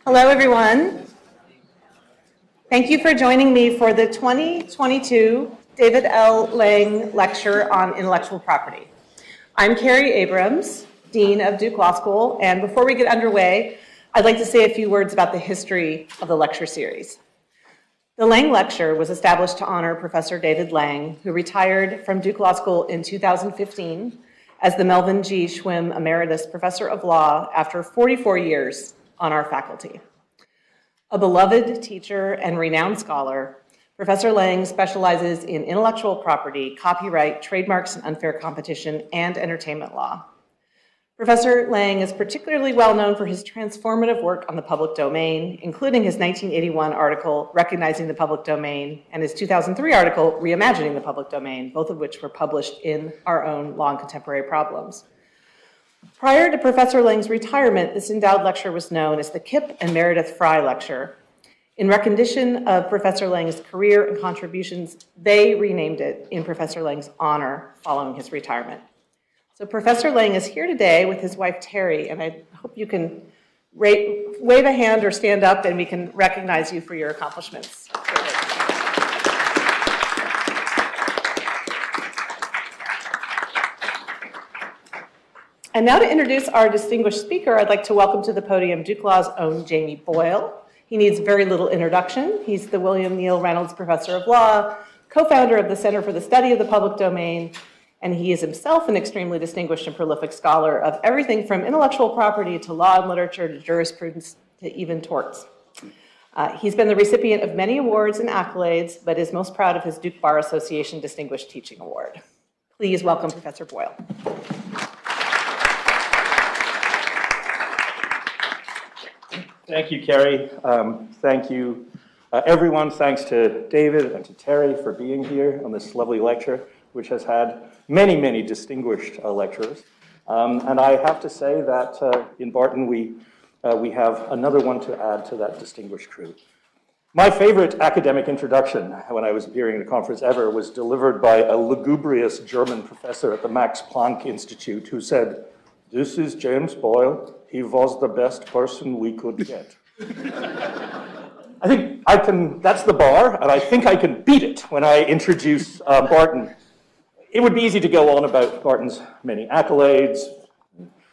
Hello, everyone. Thank you for joining me for the 2022 David L. Lang Lecture on Intellectual Property. I'm Carrie Abrams, Dean of Duke Law School, and before we get underway, I'd like to say a few words about the history of the lecture series. The Lang Lecture was established to honor Professor David Lang, who retired from Duke Law School in 2015 as the Melvin G. Schwim Emeritus Professor of Law after 44 years on our faculty. A beloved teacher and renowned scholar, Professor Lang specializes in intellectual property, copyright, trademarks and unfair competition, and entertainment law. Professor Lang is particularly well known for his transformative work on the public domain, including his 1981 article, Recognizing the Public Domain, and his 2003 article, Reimagining the Public Domain, both of which were published in Our Own Law and Contemporary Problems. Prior to Professor Lang's retirement, this endowed lecture was known as the Kip and Meredith Fry Lecture. In recognition of Professor Lang's career and contributions, they renamed it in Professor Lang's honor following his retirement. So Professor Lang is here today with his wife, Terry, and I hope you can wave a hand or stand up and we can recognize you for your accomplishments. And now to introduce our distinguished speaker, I'd like to welcome to the podium Duke Law's own Jamie Boyle. He needs very little introduction. He's the William Neal Reynolds Professor of Law, co-founder of the Center for the Study of the Public Domain, and he is himself an extremely distinguished and prolific scholar of everything from intellectual property to law and literature to jurisprudence to even torts. He's been the recipient of many awards and accolades, but is most proud of his Duke Bar Association Distinguished Teaching Award. Please welcome Professor Boyle. Thank you, Carrie. Thank you, everyone. Thanks to David and to Terry for being here on this lovely lecture, which has had many, many distinguished lecturers. And I have to say that in Barton, we have another one to add to that distinguished crew. My favorite academic introduction when I was appearing at a conference ever was delivered by a lugubrious German professor at the Max Planck Institute who said, "This is James Boyle. He was the best person we could get." I think that's the bar, and I think I can beat it when I introduce Barton. It would be easy to go on about Barton's many accolades,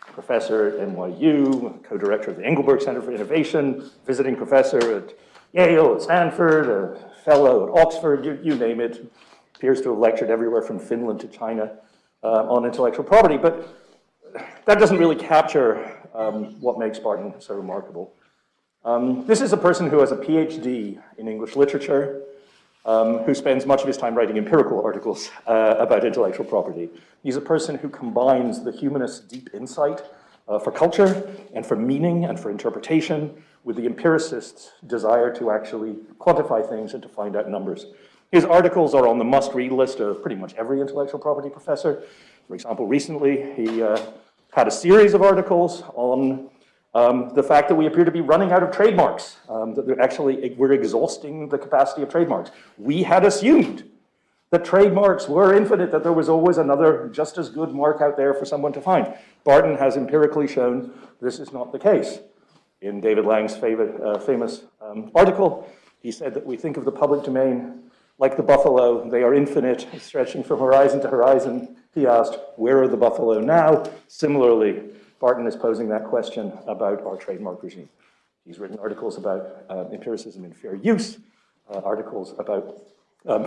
professor at NYU, co-director of the Engelberg Center for Innovation, visiting professor at Yale, at Stanford, a fellow at Oxford, you name it. Appears to have lectured everywhere from Finland to China on intellectual property, but that doesn't really capture what makes Barton so remarkable. This is a person who has a PhD in English literature, who spends much of his time writing empirical articles about intellectual property. He's a person who combines the humanist's deep insight for culture and for meaning and for interpretation with the empiricist's desire to actually quantify things and to find out numbers. His articles are on the must-read list of pretty much every intellectual property professor. For example, recently he had a series of articles on the fact that we appear to be running out of trademarks, that we're exhausting the capacity of trademarks. We had assumed that trademarks were infinite, that there was always another just as good mark out there for someone to find. Barton has empirically shown this is not the case. In David Lang's famous article, he said that we think of the public domain like the buffalo. They are infinite, stretching from horizon to horizon. He asked, where are the buffalo now? Similarly, Barton is posing that question about our trademark regime. He's written articles about empiricism in fair use, articles about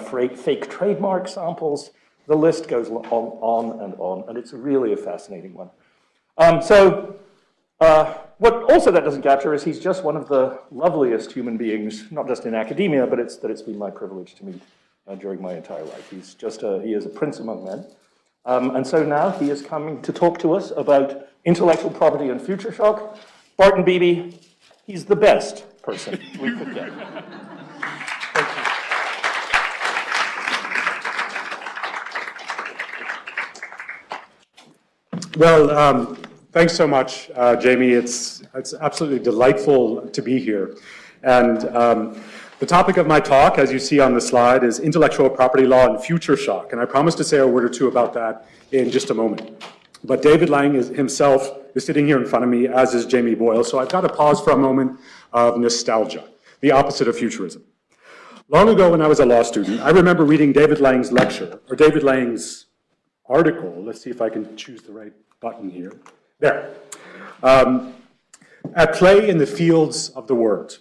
fake trademark samples. The list goes on, and it's really a fascinating one. What also that doesn't capture is he's just one of the loveliest human beings, not just in academia, but it's been my privilege to meet during my entire life. He is a prince among men. And so now he is coming to talk to us about intellectual property and future shock. Barton Beebe, he's the best person we could get. Thank you. Well, thanks so much, Jamie. It's absolutely delightful to be here. And the topic of my talk, as you see on the slide, is intellectual property law and future shock. And I promise to say a word or two about that in just a moment. But David Lang himself is sitting here in front of me, as is Jamie Boyle, so I've got to pause for a moment of nostalgia, the opposite of futurism. Long ago when I was a law student, I remember reading David Lang's lecture, or David Lang's article. Let's see if I can choose the right button here. There. At Play in the Fields of the Word.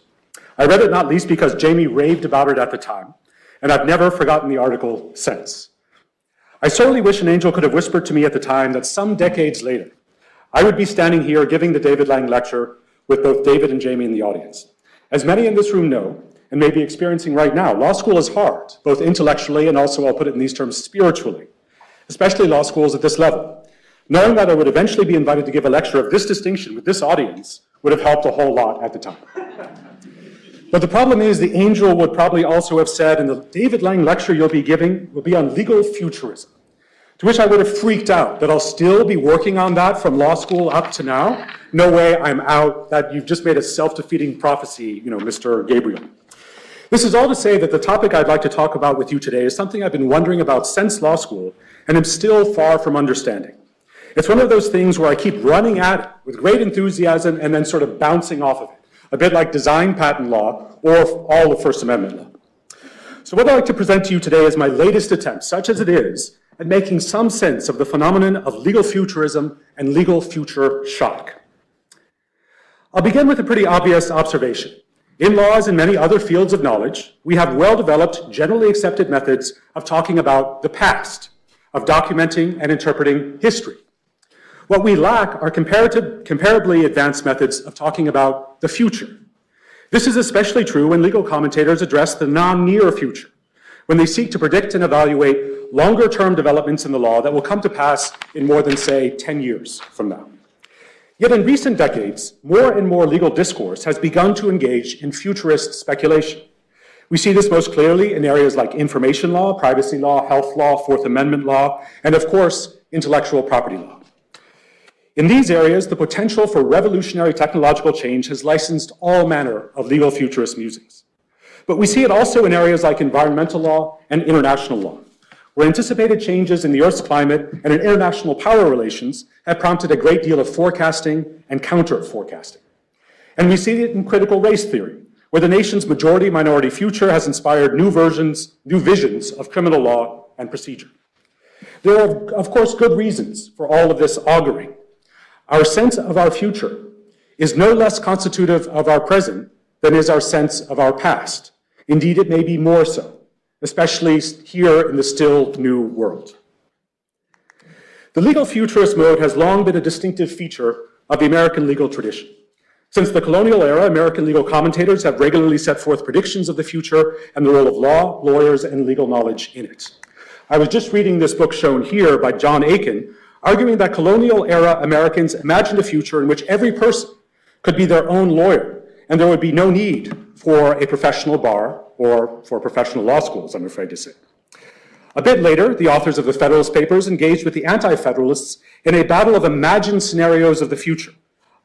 I read it not least because Jamie raved about it at the time, and I've never forgotten the article since. I sorely wish an angel could have whispered to me at the time that some decades later, I would be standing here giving the David Lang lecture with both David and Jamie in the audience. As many in this room know, and may be experiencing right now, law school is hard, both intellectually and also, I'll put it in these terms, spiritually, especially law schools at this level. Knowing that I would eventually be invited to give a lecture of this distinction with this audience would have helped a whole lot at the time. But the problem is the angel would probably also have said, and the David Lang lecture you'll be giving will be on legal futurism, to which I would have freaked out that I'll still be working on that from law school up to now. No way, I'm out, that you've just made a self-defeating prophecy, Mr. Gabriel. This is all to say that the topic I'd like to talk about with you today is something I've been wondering about since law school and am still far from understanding. It's one of those things where I keep running at it with great enthusiasm and then sort of bouncing off of it, a bit like design patent law or all of First Amendment law. So what I'd like to present to you today is my latest attempt, such as it is, at making some sense of the phenomenon of legal futurism and legal future shock. I'll begin with a pretty obvious observation. In law, as in many other fields of knowledge, we have well-developed, generally accepted methods of talking about the past, of documenting and interpreting history. What we lack are comparably advanced methods of talking about the future. This is especially true when legal commentators address the non-near future, when they seek to predict and evaluate longer-term developments in the law that will come to pass in more than, say, 10 years from now. Yet in recent decades, more and more legal discourse has begun to engage in futurist speculation. We see this most clearly in areas like information law, privacy law, health law, Fourth Amendment law, and of course, intellectual property law. In these areas, the potential for revolutionary technological change has licensed all manner of legal futurist musings. But we see it also in areas like environmental law and international law, where anticipated changes in the Earth's climate and in international power relations have prompted a great deal of forecasting and counter-forecasting. And we see it in critical race theory, where the nation's majority-minority future has inspired new visions of criminal law and procedure. There are, of course, good reasons for all of this auguring. Our sense of our future is no less constitutive of our present than is our sense of our past. Indeed, it may be more so, especially here in the still new world. The legal futurist mode has long been a distinctive feature of the American legal tradition. Since the colonial era, American legal commentators have regularly set forth predictions of the future and the role of law, lawyers, and legal knowledge in it. I was just reading this book shown here by John Aiken, arguing that colonial era Americans imagined a future in which every person could be their own lawyer, and there would be no need for a professional bar or for professional law schools, I'm afraid to say. A bit later, the authors of the Federalist Papers engaged with the Anti-Federalists in a battle of imagined scenarios of the future,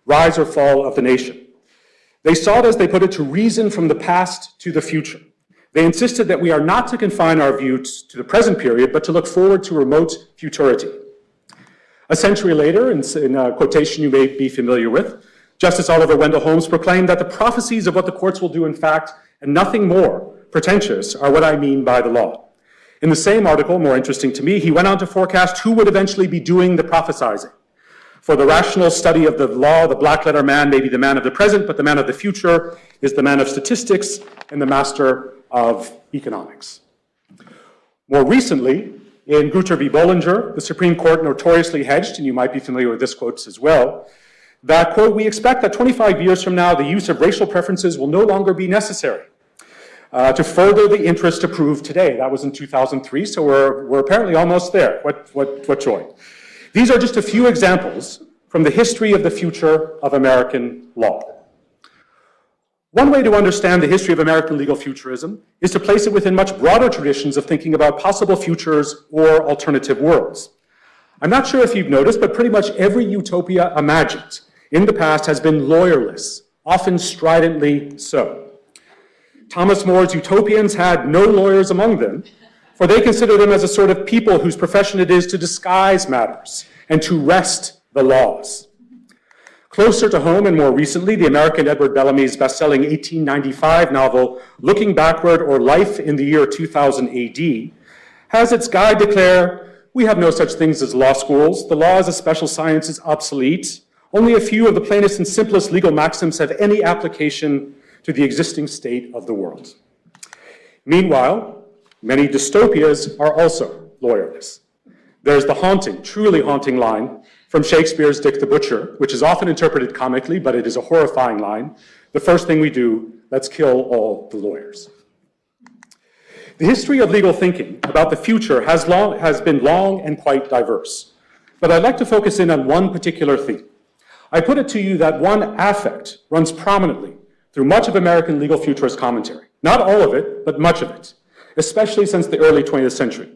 rise or fall of the nation. They sought, as they put it, to reason from the past to the future. They insisted that we are not to confine our views to the present period, but to look forward to remote futurity. A century later, in a quotation you may be familiar with, Justice Oliver Wendell Holmes proclaimed that the prophecies of what the courts will do in fact, and nothing more pretentious, are what I mean by the law. In the same article, more interesting to me, he went on to forecast who would eventually be doing the prophesizing. For the rational study of the law, the black-letter man may be the man of the present, but the man of the future is the man of statistics and the master of economics. More recently, in Grutter v. Bollinger, the Supreme Court notoriously hedged, and you might be familiar with this quote as well, that, quote, we expect that 25 years from now, the use of racial preferences will no longer be necessary to further the interest approved today. That was in 2003, so we're apparently almost there. What joy. These are just a few examples from the history of the future of American law. One way to understand the history of American legal futurism is to place it within much broader traditions of thinking about possible futures or alternative worlds. I'm not sure if you've noticed, but pretty much every utopia imagined in the past has been lawyerless, often stridently so. Thomas More's utopians had no lawyers among them, for they considered them as a sort of people whose profession it is to disguise matters and to wrest the laws. Closer to home and more recently, the American Edward Bellamy's best-selling 1895 novel, Looking Backward or Life in the Year 2000 AD, has its guide declare, "We have no such things as law schools. The law as a special science is obsolete. Only a few of the plainest and simplest legal maxims have any application to the existing state of the world." Meanwhile, many dystopias are also lawyerless. There's the haunting, truly haunting line from Shakespeare's Dick the Butcher, which is often interpreted comically, but it is a horrifying line. The first thing we do, let's kill all the lawyers. The history of legal thinking about the future has been long and quite diverse. But I'd like to focus in on one particular theme. I put it to you that one affect runs prominently through much of American legal futurist commentary. Not all of it, but much of it, especially since the early 20th century.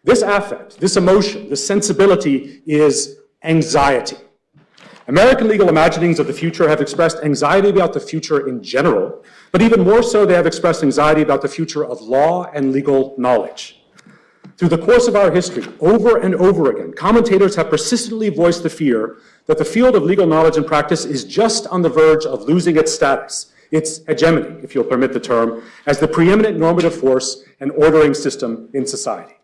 This affect, this emotion, this sensibility is anxiety. American legal imaginings of the future have expressed anxiety about the future in general, but even more so, they have expressed anxiety about the future of law and legal knowledge. Through the course of our history, over and over again, commentators have persistently voiced the fear that the field of legal knowledge and practice is just on the verge of losing its status, its hegemony, if you'll permit the term, as the preeminent normative force and ordering system in society.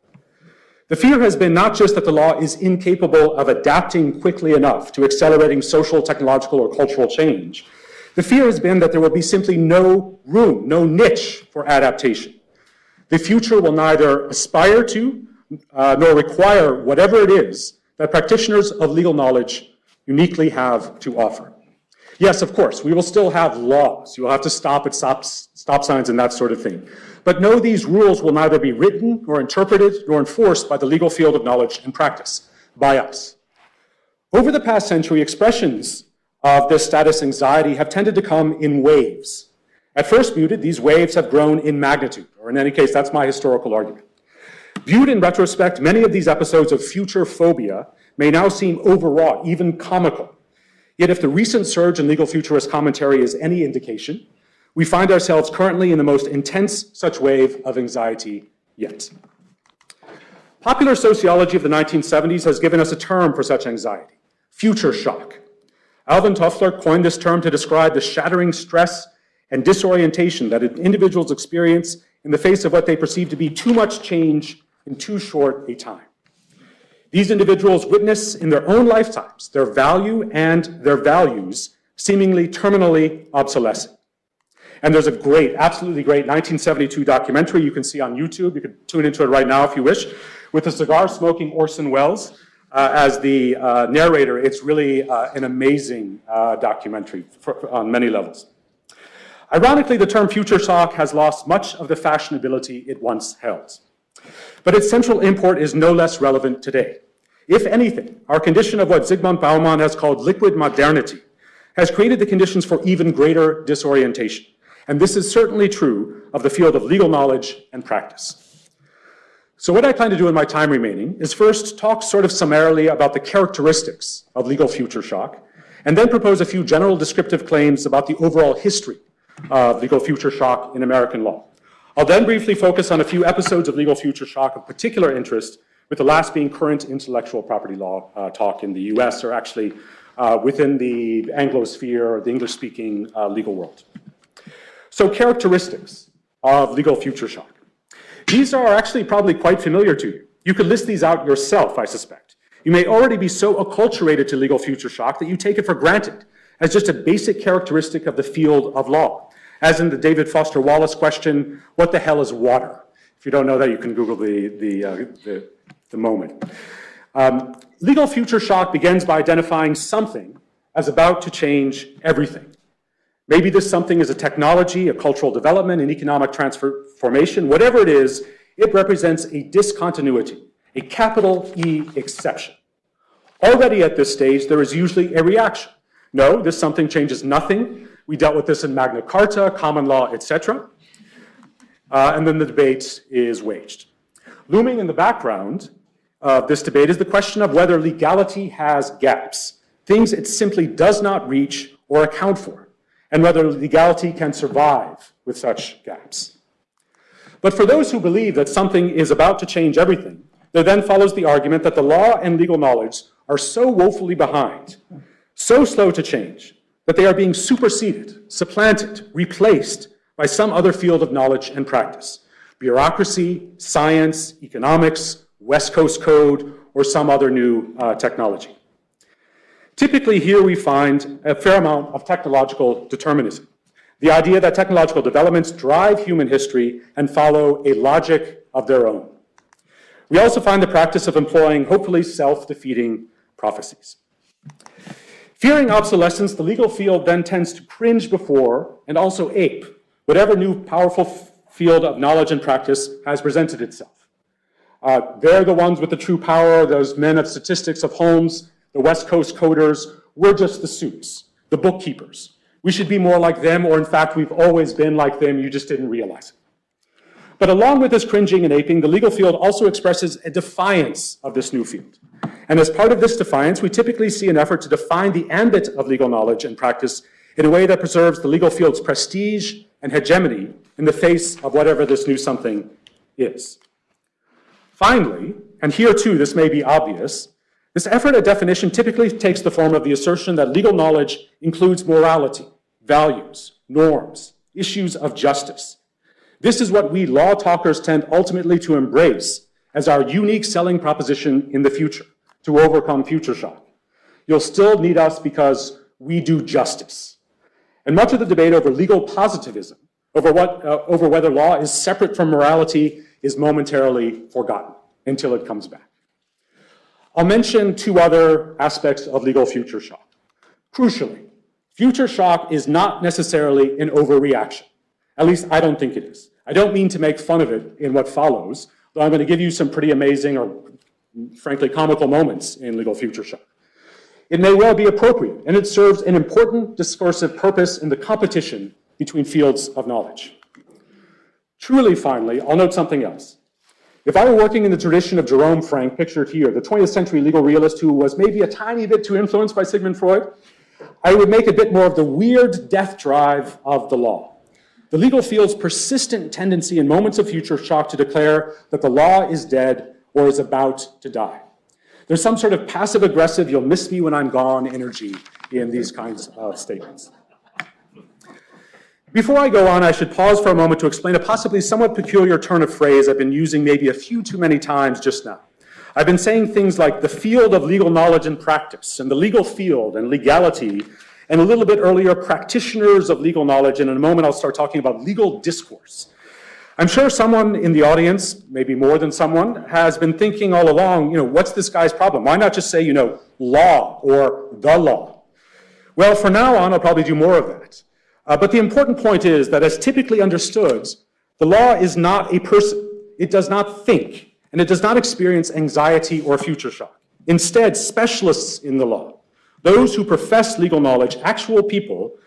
The fear has been not just that the law is incapable of adapting quickly enough to accelerating social, technological, or cultural change. The fear has been that there will be simply no room, no niche for adaptation. The future will neither aspire to nor require whatever it is that practitioners of legal knowledge uniquely have to offer. Yes, of course, we will still have laws. You will have to stop at stop signs and that sort of thing. But no, these rules will neither be written, nor interpreted, nor enforced by the legal field of knowledge and practice, by us. Over the past century, expressions of this status anxiety have tended to come in waves. At first muted, these waves have grown in magnitude, or in any case, that's my historical argument. Viewed in retrospect, many of these episodes of future phobia may now seem overwrought, even comical. Yet if the recent surge in legal futurist commentary is any indication, we find ourselves currently in the most intense such wave of anxiety yet. Popular sociology of the 1970s has given us a term for such anxiety, future shock. Alvin Toffler coined this term to describe the shattering stress and disorientation that individuals experience in the face of what they perceive to be too much change in too short a time. These individuals witness in their own lifetimes their value and their values seemingly terminally obsolescent. And there's a great, absolutely great 1972 documentary you can see on YouTube. You can tune into it right now if you wish, with the cigar-smoking Orson Welles as the narrator. It's really an amazing documentary on many levels. Ironically, the term future shock has lost much of the fashionability it once held. But its central import is no less relevant today. If anything, our condition of what Zygmunt Bauman has called liquid modernity has created the conditions for even greater disorientation. And this is certainly true of the field of legal knowledge and practice. So what I plan to do in my time remaining is first talk sort of summarily about the characteristics of legal future shock, and then propose a few general descriptive claims about the overall history of legal future shock in American law. I'll then briefly focus on a few episodes of legal future shock of particular interest, with the last being current intellectual property law talk in the US, or actually within the Anglosphere or the English-speaking legal world. So characteristics of legal future shock. These are actually probably quite familiar to you. You could list these out yourself, I suspect. You may already be so acculturated to legal future shock that you take it for granted as just a basic characteristic of the field of law. As in the David Foster Wallace question, what the hell is water? If you don't know that, you can Google the moment. Legal future shock begins by identifying something as about to change everything. Maybe this something is a technology, a cultural development, an economic transformation. Whatever it is, it represents a discontinuity, a capital E exception. Already at this stage, there is usually a reaction. No, this something changes nothing. We dealt with this in Magna Carta, common law, etc. And then the debate is waged. Looming in the background of this debate is the question of whether legality has gaps, things it simply does not reach or account for, and whether legality can survive with such gaps. But for those who believe that something is about to change everything, there then follows the argument that the law and legal knowledge are so woefully behind, so slow to change, that they are being superseded, supplanted, replaced by some other field of knowledge and practice. Bureaucracy, science, economics, West Coast code, or some other new technology. Typically here we find a fair amount of technological determinism. The idea that technological developments drive human history and follow a logic of their own. We also find the practice of employing hopefully self-defeating prophecies. Fearing obsolescence, the legal field then tends to cringe before and also ape whatever new powerful field of knowledge and practice has presented itself. They're the ones with the true power, those men of statistics of Holmes, the West Coast coders. We're just the suits, the bookkeepers. We should be more like them, or in fact, we've always been like them, you just didn't realize it. But along with this cringing and aping, the legal field also expresses a defiance of this new field. And as part of this defiance, we typically see an effort to define the ambit of legal knowledge and practice in a way that preserves the legal field's prestige and hegemony in the face of whatever this new something is. Finally, and here too this may be obvious, this effort at definition typically takes the form of the assertion that legal knowledge includes morality, values, norms, issues of justice. This is what we law talkers tend ultimately to embrace as our unique selling proposition in the future to overcome future shock. You'll still need us because we do justice. And much of the debate over legal positivism, over whether law is separate from morality, is momentarily forgotten until it comes back. I'll mention two other aspects of legal future shock. Crucially, future shock is not necessarily an overreaction. At least I don't think it is. I don't mean to make fun of it in what follows, though I'm going to give you some pretty amazing or frankly comical moments in legal future shock. It may well be appropriate, and it serves an important discursive purpose in the competition between fields of knowledge. Truly, finally, I'll note something else. If I were working in the tradition of Jerome Frank, pictured here, the 20th century legal realist who was maybe a tiny bit too influenced by Sigmund Freud, I would make a bit more of the weird death drive of the law. The legal field's persistent tendency in moments of future shock to declare that the law is dead or is about to die. There's some sort of passive-aggressive, you'll miss me when I'm gone energy in these kinds of statements. Before I go on, I should pause for a moment to explain a possibly somewhat peculiar turn of phrase I've been using maybe a few too many times just now. I've been saying things like the field of legal knowledge and practice, and the legal field and legality, and a little bit earlier, practitioners of legal knowledge, and in a moment I'll start talking about legal discourse. I'm sure someone in the audience, maybe more than someone, has been thinking all along, what's this guy's problem? Why not just say, law or the law? Well, from now on, I'll probably do more of that. But the important point is that as typically understood, the law is not a person. It does not think, and it does not experience anxiety or future shock. Instead, specialists in the law, those who profess legal knowledge, actual people,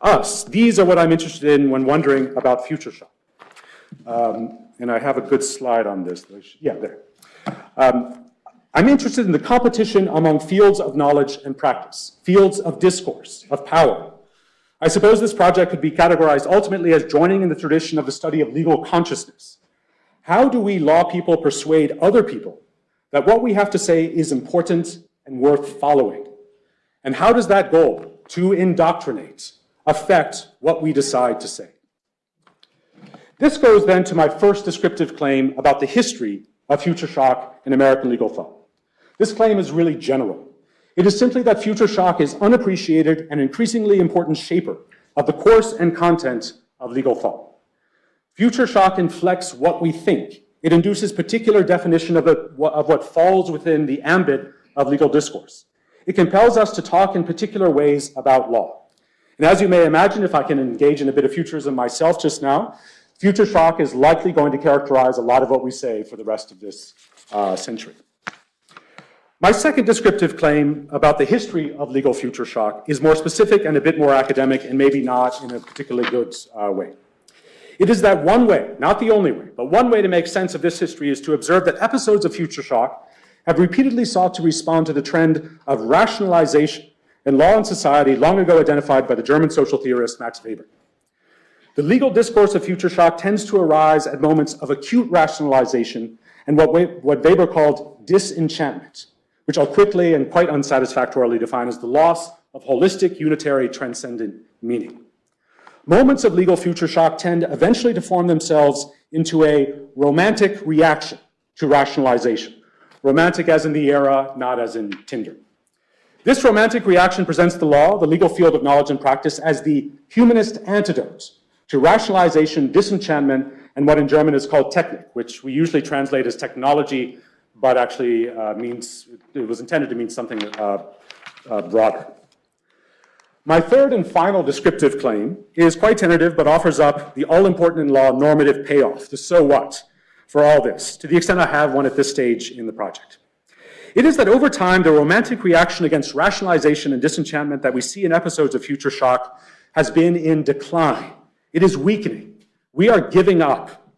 us, these are what I'm interested in when wondering about future shock. And I have a good slide on this. Yeah, there. I'm interested in the competition among fields of knowledge and practice, fields of discourse, of power. I suppose this project could be categorized ultimately as joining in the tradition of the study of legal consciousness. How do we law people persuade other people that what we have to say is important and worth following? And how does that goal, to indoctrinate, affect what we decide to say? This goes then to my first descriptive claim about the history of future shock in American legal thought. This claim is really general. It is simply that future shock is unappreciated and increasingly important shaper of the course and content of legal thought. Future shock inflects what we think. It induces particular definition of what falls within the ambit of legal discourse. It compels us to talk in particular ways about law. And as you may imagine, if I can engage in a bit of futurism myself just now, future shock is likely going to characterize a lot of what we say for the rest of this century. My second descriptive claim about the history of legal future shock is more specific and a bit more academic, and maybe not in a particularly good way. It is that one way, not the only way, but one way to make sense of this history is to observe that episodes of future shock have repeatedly sought to respond to the trend of rationalization in law and society long ago identified by the German social theorist Max Weber. The legal discourse of future shock tends to arise at moments of acute rationalization and what Weber called disenchantment, which I'll quickly and quite unsatisfactorily define as the loss of holistic, unitary, transcendent meaning. Moments of legal future shock tend eventually to form themselves into a romantic reaction to rationalization. Romantic as in the era, not as in Tinder. This romantic reaction presents the law, the legal field of knowledge and practice, as the humanist antidote to rationalization, disenchantment, and what in German is called Technik, which we usually translate as technology, but actually it was intended to mean something broader. My third and final descriptive claim is quite tentative, but offers up the all-important in law normative payoff, the so what, for all this, to the extent I have one at this stage in the project. It is that over time, the romantic reaction against rationalization and disenchantment that we see in episodes of future shock has been in decline. It is weakening. We are giving up.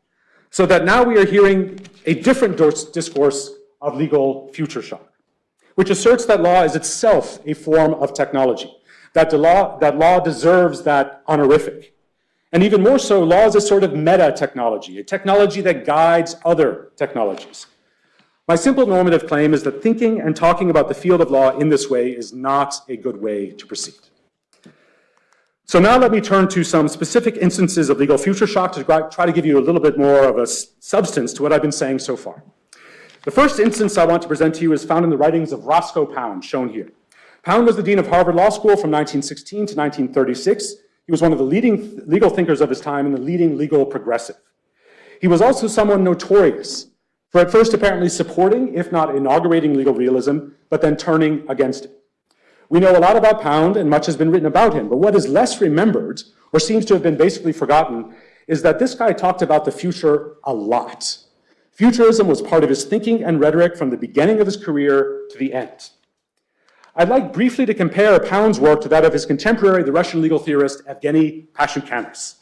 So that now we are hearing a different discourse of legal future shock, which asserts that law is itself a form of technology, that law deserves that honorific. And even more so, law is a sort of meta-technology, a technology that guides other technologies. My simple normative claim is that thinking and talking about the field of law in this way is not a good way to proceed. So now let me turn to some specific instances of legal future shock to try to give you a little bit more of a substance to what I've been saying so far. The first instance I want to present to you is found in the writings of Roscoe Pound, shown here. Pound was the dean of Harvard Law School from 1916 to 1936. He was one of the leading legal thinkers of his time and the leading legal progressive. He was also someone notorious for at first apparently supporting, if not inaugurating legal realism, but then turning against it. We know a lot about Pound and much has been written about him, but what is less remembered, or seems to have been basically forgotten, is that this guy talked about the future a lot. Futurism was part of his thinking and rhetoric from the beginning of his career to the end. I'd like briefly to compare Pound's work to that of his contemporary, the Russian legal theorist Evgeny Pashukanis.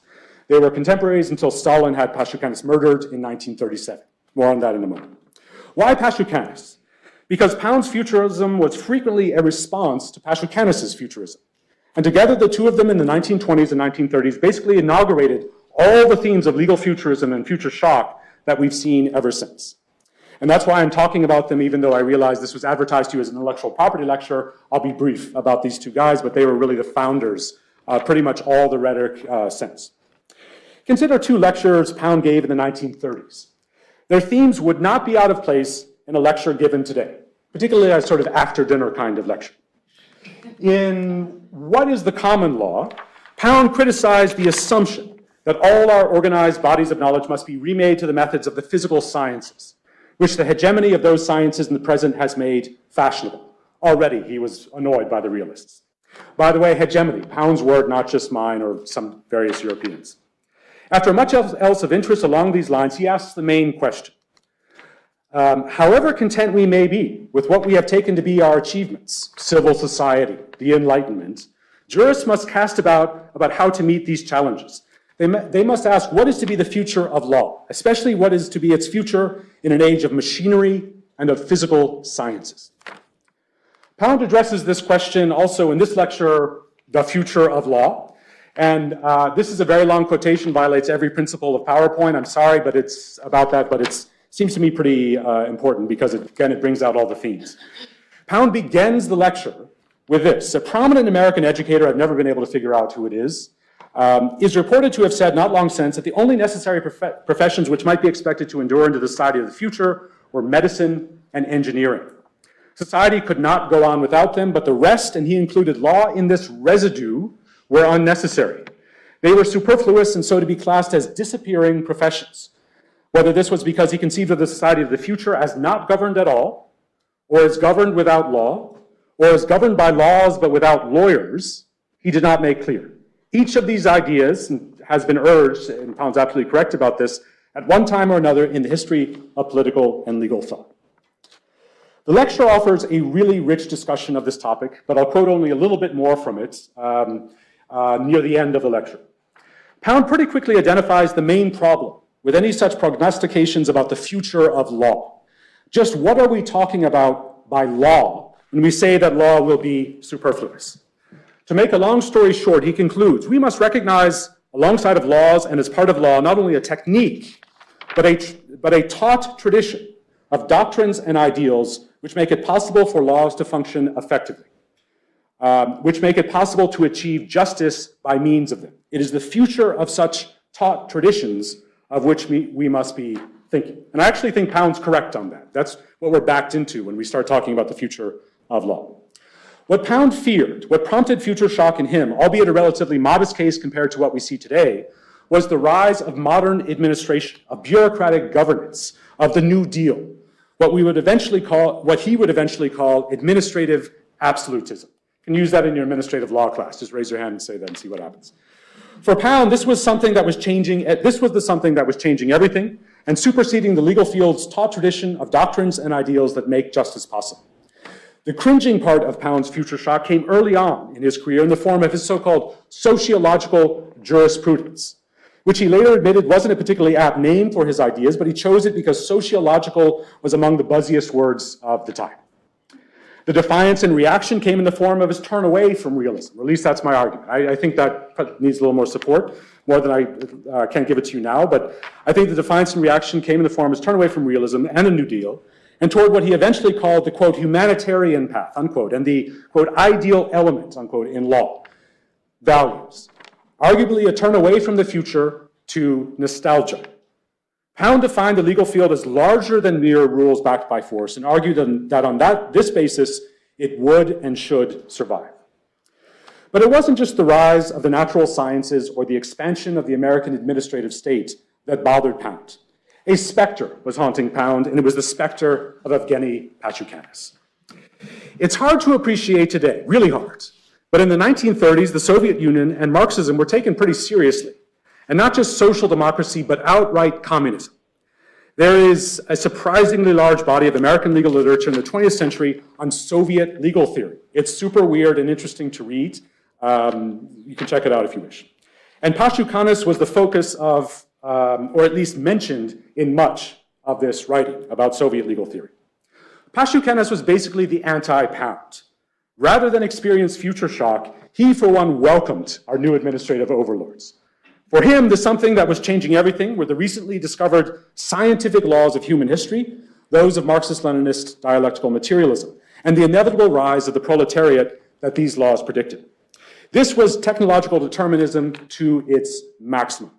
They were contemporaries until Stalin had Pashukanis murdered in 1937. More on that in a moment. Why Pashukanis? Because Pound's futurism was frequently a response to Pashukanis' futurism. And together, the two of them in the 1920s and 1930s basically inaugurated all the themes of legal futurism and future shock that we've seen ever since. And that's why I'm talking about them, even though I realize this was advertised to you as an intellectual property lecture. I'll be brief about these two guys, but they were really the founders, pretty much all the rhetoric since. Consider two lectures Pound gave in the 1930s. Their themes would not be out of place in a lecture given today, particularly a sort of after-dinner kind of lecture. In What is the Common Law, Pound criticized the assumption that all our organized bodies of knowledge must be remade to the methods of the physical sciences, which the hegemony of those sciences in the present has made fashionable. Already, he was annoyed by the realists. By the way, hegemony, Pound's word, not just mine or some various Europeans. After much else of interest along these lines, he asks the main question. However content we may be with what we have taken to be our achievements, civil society, the Enlightenment, jurists must cast about how to meet these challenges. They must ask what is to be the future of law, especially what is to be its future in an age of machinery and of physical sciences. Pound addresses this question also in this lecture, The Future of Law. And this is a very long quotation, violates every principle of PowerPoint. I'm sorry, but it's about that, but it seems to me pretty important because, again, it brings out all the themes. Pound begins the lecture with this. A prominent American educator, I've never been able to figure out who it is reported to have said not long since that the only necessary professions which might be expected to endure into the society of the future were medicine and engineering. Society could not go on without them, but the rest, and he included law in this residue, were unnecessary. They were superfluous and so to be classed as disappearing professions. Whether this was because he conceived of the society of the future as not governed at all, or as governed without law, or as governed by laws but without lawyers, he did not make clear. Each of these ideas has been urged, and Pound's absolutely correct about this, at one time or another in the history of political and legal thought. The lecture offers a really rich discussion of this topic, but I'll quote only a little bit more from it near the end of the lecture. Pound pretty quickly identifies the main problem with any such prognostications about the future of law. Just what are we talking about by law when we say that law will be superfluous? To make a long story short, he concludes, we must recognize alongside of laws and as part of law not only a technique, but a taught tradition of doctrines and ideals which make it possible for laws to function effectively, which make it possible to achieve justice by means of them. It is the future of such taught traditions of which we must be thinking. And I actually think Pound's correct on that. That's what we're backed into when we start talking about the future of law. What Pound feared, what prompted future shock in him, albeit a relatively modest case compared to what we see today, was the rise of modern administration, of bureaucratic governance, of the New Deal, what he would eventually call administrative absolutism. You can use that in your administrative law class. Just raise your hand and say that and see what happens. For Pound, this was something that was changing everything and superseding the legal field's taught tradition of doctrines and ideals that make justice possible. The cringing part of Pound's future shock came early on in his career in the form of his so-called sociological jurisprudence, which he later admitted wasn't a particularly apt name for his ideas, but he chose it because sociological was among the buzziest words of the time. The defiance and reaction came in the form of his turn away from realism, or at least that's my argument. I think that needs a little more support, more than I can't give it to you now, but I think the defiance and reaction came in the form of his turn away from realism and a New Deal, and toward what he eventually called the, quote, humanitarian path, unquote, and the, quote, ideal element, unquote, in law, values. Arguably a turn away from the future to nostalgia. Pound defined the legal field as larger than mere rules backed by force and argued that on this basis, it would and should survive. But it wasn't just the rise of the natural sciences or the expansion of the American administrative state that bothered Pound. A specter was haunting Pound, and it was the specter of Evgeny Pashukanis. It's hard to appreciate today, really hard, but in the 1930s, the Soviet Union and Marxism were taken pretty seriously, and not just social democracy, but outright communism. There is a surprisingly large body of American legal literature in the 20th century on Soviet legal theory. It's super weird and interesting to read. You can check it out if you wish. And Pashukanis was the focus of, or at least mentioned in much of this writing about Soviet legal theory. Pashukanis was basically the anti-Pound. Rather than experience future shock, he, for one, welcomed our new administrative overlords. For him, the something that was changing everything were the recently discovered scientific laws of human history, those of Marxist-Leninist dialectical materialism, and the inevitable rise of the proletariat that these laws predicted. This was technological determinism to its maximum.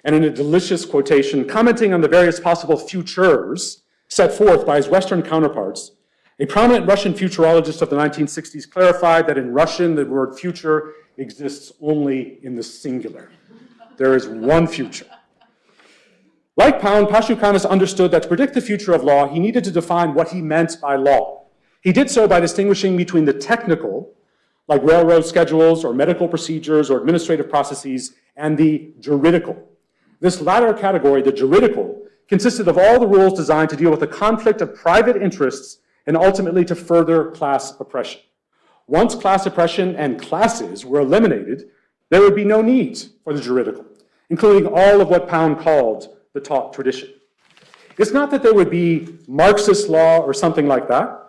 And in a delicious quotation, commenting on the various possible futures set forth by his Western counterparts, a prominent Russian futurologist of the 1960s clarified that in Russian, the word future exists only in the singular. There is one future. Like Pound, Pashukanis understood that to predict the future of law, he needed to define what he meant by law. He did so by distinguishing between the technical, like railroad schedules or medical procedures or administrative processes, and the juridical. This latter category, the juridical, consisted of all the rules designed to deal with the conflict of private interests and ultimately to further class oppression. Once class oppression and classes were eliminated, there would be no need for the juridical, including all of what Pound called the taught tradition. It's not that there would be Marxist law or something like that.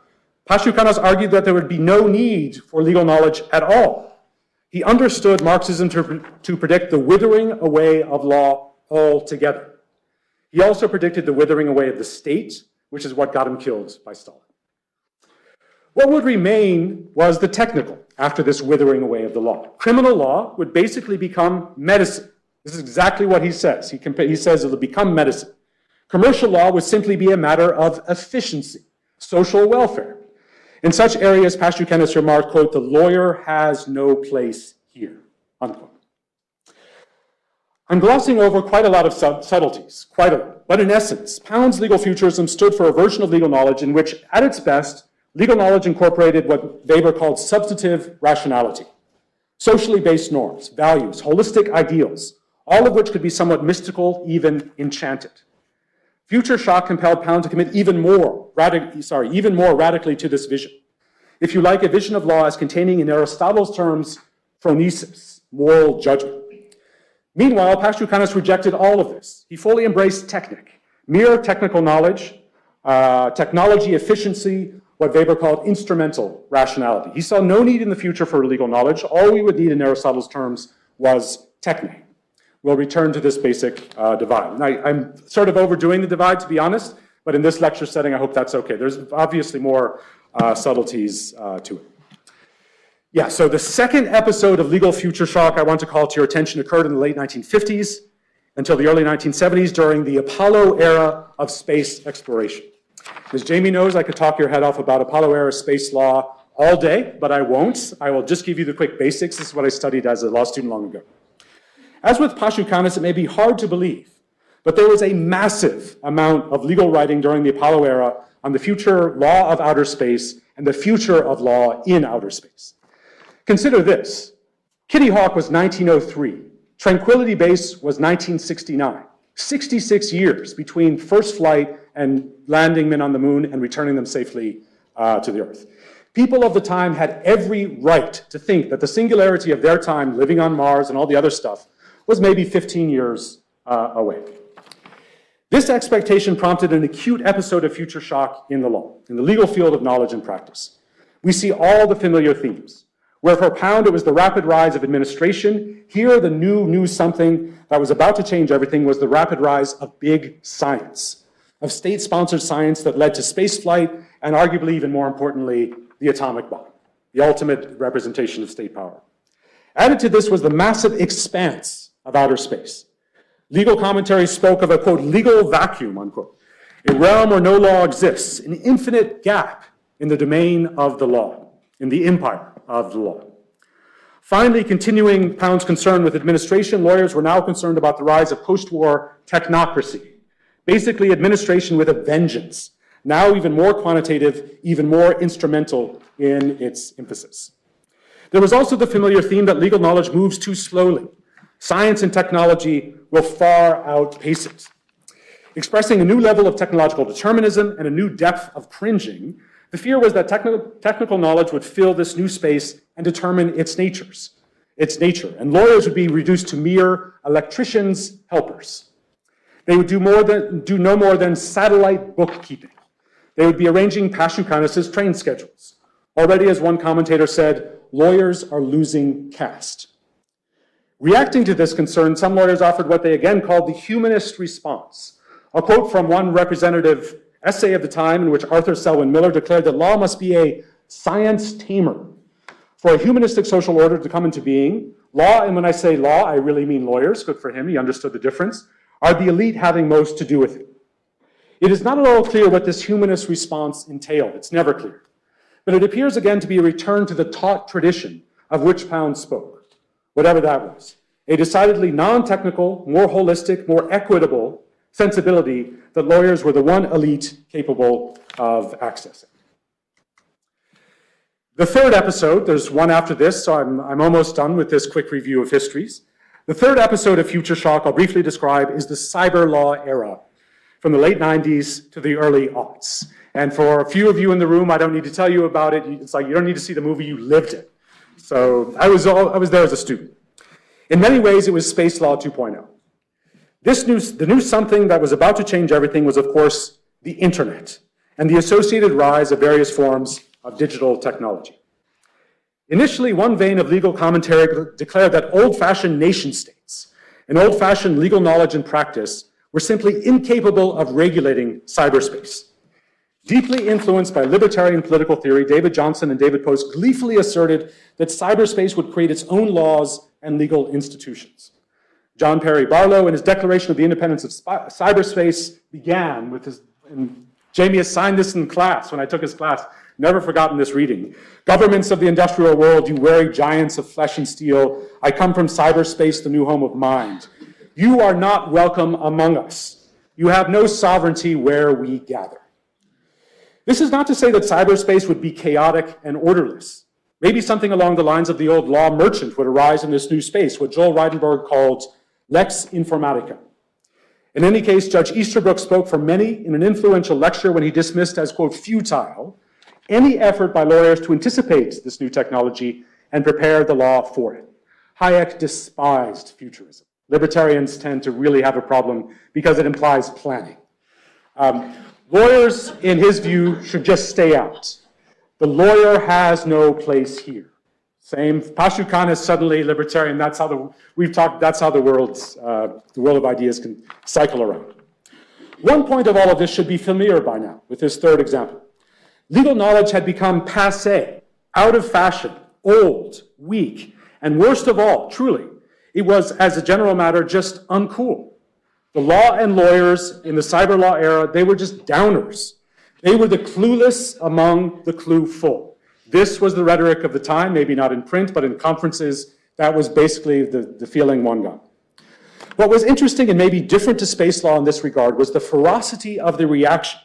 Pashukanis argued that there would be no need for legal knowledge at all. He understood Marxism to predict the withering away of law altogether. He also predicted the withering away of the state, which is what got him killed by Stalin. What would remain was the technical after this withering away of the law. Criminal law would basically become medicine. This is exactly what he says. He says it will become medicine. Commercial law would simply be a matter of efficiency, social welfare. In such areas, Pashukanis remarked, quote, "The lawyer has no place here," unquote. I'm glossing over quite a lot of subtleties, quite a lot. But in essence, Pound's legal futurism stood for a version of legal knowledge in which, at its best, legal knowledge incorporated what Weber called substantive rationality, socially based norms, values, holistic ideals, all of which could be somewhat mystical, even enchanted. Future shock compelled Pound to commit even more radically to this vision. If you like, a vision of law as containing, in Aristotle's terms, phronesis, moral judgment. Meanwhile, Pashukanis rejected all of this. He fully embraced technic, mere technical knowledge, technology efficiency, what Weber called instrumental rationality. He saw no need in the future for legal knowledge. All we would need in Aristotle's terms was techne. We'll return to this basic divide. Now, I'm sort of overdoing the divide, to be honest, but in this lecture setting, I hope that's okay. There's obviously more subtleties to it. Yeah, so the second episode of Legal Future Shock I want to call to your attention occurred in the late 1950s until the early 1970s during the Apollo era of space exploration. As Jamie knows, I could talk your head off about Apollo era space law all day, but I won't. I will just give you the quick basics. This is what I studied as a law student long ago. As with Pashukanis, it may be hard to believe, but there was a massive amount of legal writing during the Apollo era on the future law of outer space and the future of law in outer space. Consider this. Kitty Hawk was 1903. Tranquility Base was 1969. 66 years between first flight and landing men on the moon and returning them safely to the Earth. People of the time had every right to think that the singularity of their time living on Mars and all the other stuff was maybe 15 years away. This expectation prompted an acute episode of future shock in the law, in the legal field of knowledge and practice. We see all the familiar themes. Where for Pound it was the rapid rise of administration, here the new something that was about to change everything was the rapid rise of big science, of state-sponsored science that led to spaceflight and arguably even more importantly, the atomic bomb, the ultimate representation of state power. Added to this was the massive expanse of outer space. Legal commentary spoke of a, quote, legal vacuum, unquote, a realm where no law exists, an infinite gap in the domain of the law, in the empire of the law. Finally, continuing Pound's concern with administration, lawyers were now concerned about the rise of post-war technocracy, basically administration with a vengeance, now even more quantitative, even more instrumental in its emphasis. There was also the familiar theme that legal knowledge moves too slowly. Science and technology will far outpace it. Expressing a new level of technological determinism and a new depth of cringing, the fear was that technical knowledge would fill this new space and determine its nature, and lawyers would be reduced to mere electricians' helpers. They would do no more than satellite bookkeeping. They would be arranging Pashukanis' train schedules. Already, as one commentator said, lawyers are losing caste. Reacting to this concern, some lawyers offered what they again called the humanist response. A quote from one representative essay of the time in which Arthur Selwyn Miller declared that law must be a science tamer. For a humanistic social order to come into being, law, and when I say law, I really mean lawyers, good for him, he understood the difference, are the elite having most to do with it. It is not at all clear what this humanist response entailed. It's never clear. But it appears again to be a return to the taught tradition of which Pound spoke, whatever that was. A decidedly non-technical, more holistic, more equitable sensibility that lawyers were the one elite capable of accessing. The third episode, there's one after this, so I'm almost done with this quick review of histories. The third episode of Future Shock I'll briefly describe is the cyber law era, from the late 90s to the early aughts. And for a few of you in the room, I don't need to tell you about it. It's like you don't need to see the movie, you lived it. So I was there as a student. In many ways, it was Space Law 2.0. The new something that was about to change everything was, of course, the internet and the associated rise of various forms of digital technology. Initially, one vein of legal commentary declared that old-fashioned nation states and old-fashioned legal knowledge and practice were simply incapable of regulating cyberspace. Deeply influenced by libertarian political theory, David Johnson and David Post gleefully asserted that cyberspace would create its own laws and legal institutions. John Perry Barlow, in his Declaration of the Independence of Cyberspace, began with his, and Jamie assigned this in class when I took his class, never forgotten this reading. Governments of the industrial world, you wary giants of flesh and steel, I come from cyberspace, the new home of mind. You are not welcome among us. You have no sovereignty where we gather. This is not to say that cyberspace would be chaotic and orderless. Maybe something along the lines of the old law merchant would arise in this new space, what Joel Reidenberg called Lex Informatica. In any case, Judge Easterbrook spoke for many in an influential lecture when he dismissed as, quote, futile, any effort by lawyers to anticipate this new technology and prepare the law for it. Hayek despised futurism. Libertarians tend to really have a problem because it implies planning. Lawyers, in his view, should just stay out. The lawyer has no place here. Same, Pashukanis is suddenly libertarian. That's how that's how the world of ideas can cycle around. One point of all of this should be familiar by now with this third example. Legal knowledge had become passé, out of fashion, old, weak, and worst of all, truly, it was, as a general matter, just uncool. The law and lawyers in the cyber law era, they were just downers. They were the clueless among the clueful. This was the rhetoric of the time, maybe not in print, but in conferences, that was basically the feeling one got. What was interesting and maybe different to space law in this regard was the ferocity of the reaction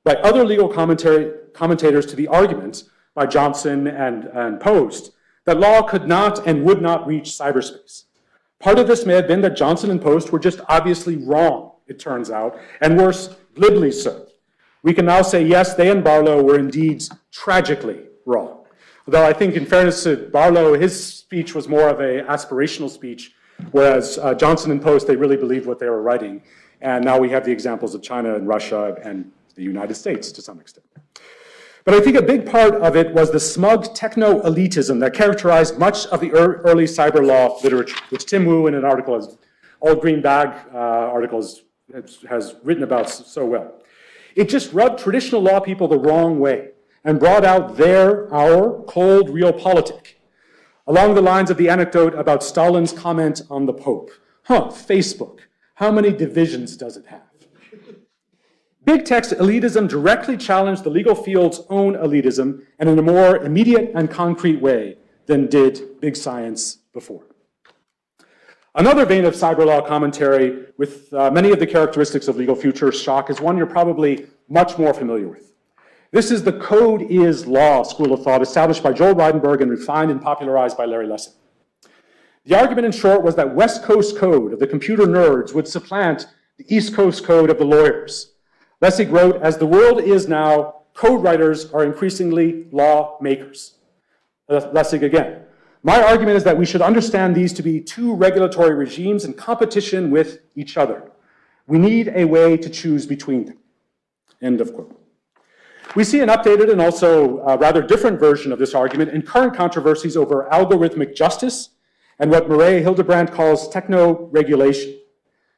by other legal commentators to the argument by Johnson and Post that law could not and would not reach cyberspace. Part of this may have been that Johnson and Post were just obviously wrong, it turns out, and worse, glibly so. We can now say, yes, they and Barlow were indeed tragically wrong. Although I think in fairness to Barlow, his speech was more of an aspirational speech, whereas Johnson and Post, they really believed what they were writing. And now we have the examples of China and Russia and the United States to some extent. But I think a big part of it was the smug techno-elitism that characterized much of the early cyber law literature, which Tim Wu in an article, his Old Green Bag articles, has written about so well. It just rubbed traditional law people the wrong way and brought out our cold realpolitik, along the lines of the anecdote about Stalin's comment on the Pope. Facebook, how many divisions does it have? Big tech's elitism directly challenged the legal field's own elitism, and in a more immediate and concrete way than did big science before. Another vein of cyber law commentary with many of the characteristics of legal future shock is one you're probably much more familiar with. This is the Code is Law school of thought established by Joel Reidenberg and refined and popularized by Larry Lessig. The argument in short was that West Coast code of the computer nerds would supplant the East Coast code of the lawyers. Lessig wrote, as the world is now, code writers are increasingly law makers. Lessig again. My argument is that we should understand these to be two regulatory regimes in competition with each other. We need a way to choose between them. End of quote. We see an updated and also a rather different version of this argument in current controversies over algorithmic justice and what Mireille Hildebrandt calls techno-regulation.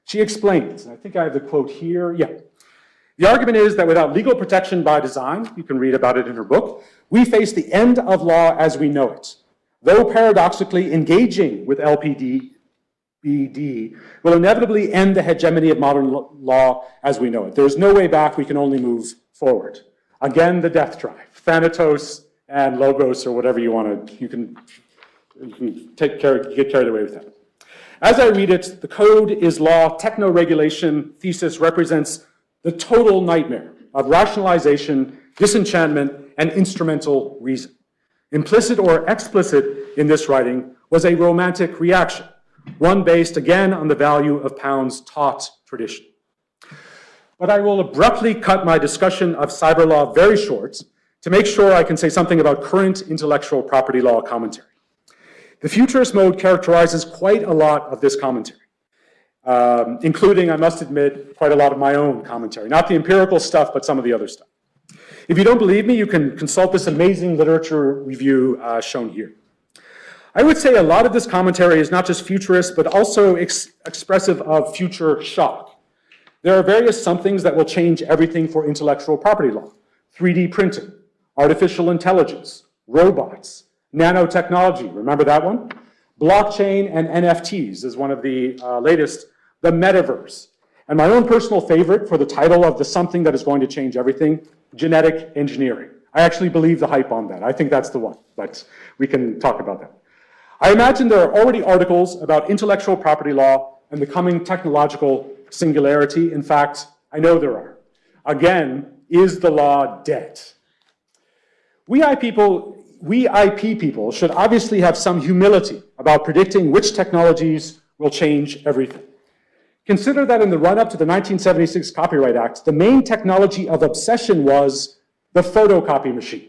She explains, and I think I have the quote here, yeah. The argument is that without legal protection by design, you can read about it in her book, we face the end of law as we know it. Though paradoxically engaging with LPD, BD will inevitably end the hegemony of modern law as we know it. There's no way back, we can only move forward. Again, the death drive, Thanatos and Logos or whatever you want to, you can get carried away with that. As I read it, the Code is Law techno-regulation thesis represents the total nightmare of rationalization, disenchantment, and instrumental reason. Implicit or explicit in this writing was a romantic reaction, one based again on the value of Pound's taught tradition. But I will abruptly cut my discussion of cyber law very short to make sure I can say something about current intellectual property law commentary. The futurist mode characterizes quite a lot of this commentary. Including, I must admit, quite a lot of my own commentary. Not the empirical stuff, but some of the other stuff. If you don't believe me, you can consult this amazing literature review shown here. I would say a lot of this commentary is not just futurist, but also expressive of future shock. There are various somethings that will change everything for intellectual property law. 3D printing, artificial intelligence, robots, nanotechnology, remember that one? Blockchain and NFTs is one of the latest, the metaverse. And my own personal favorite for the title of the something that is going to change everything, genetic engineering. I actually believe the hype on that. I think that's the one, but we can talk about that. I imagine there are already articles about intellectual property law and the coming technological singularity. In fact, I know there are. Again, is the law dead? We IP people should obviously have some humility about predicting which technologies will change everything. Consider that in the run-up to the 1976 Copyright Act, the main technology of obsession was the photocopy machine.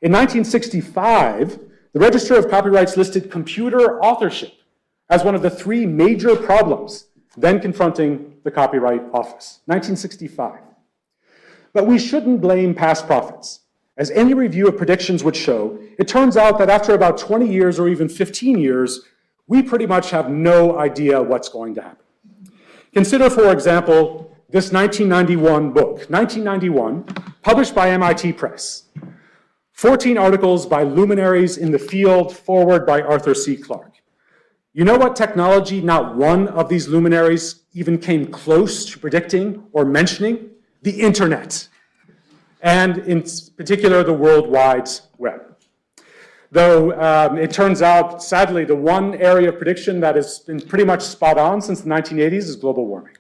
In 1965, the Register of Copyrights listed computer authorship as one of the three major problems then confronting the Copyright Office. 1965. But we shouldn't blame past prophets. As any review of predictions would show, it turns out that after about 20 years or even 15 years, we pretty much have no idea what's going to happen. Consider, for example, this 1991 book. 1991, published by MIT Press. 14 articles by luminaries in the field, forward by Arthur C. Clarke. You know what technology not one of these luminaries even came close to predicting or mentioning? The internet, and in particular, the World Wide Web. Though it turns out, sadly, the one area of prediction that has been pretty much spot on since the 1980s is global warming.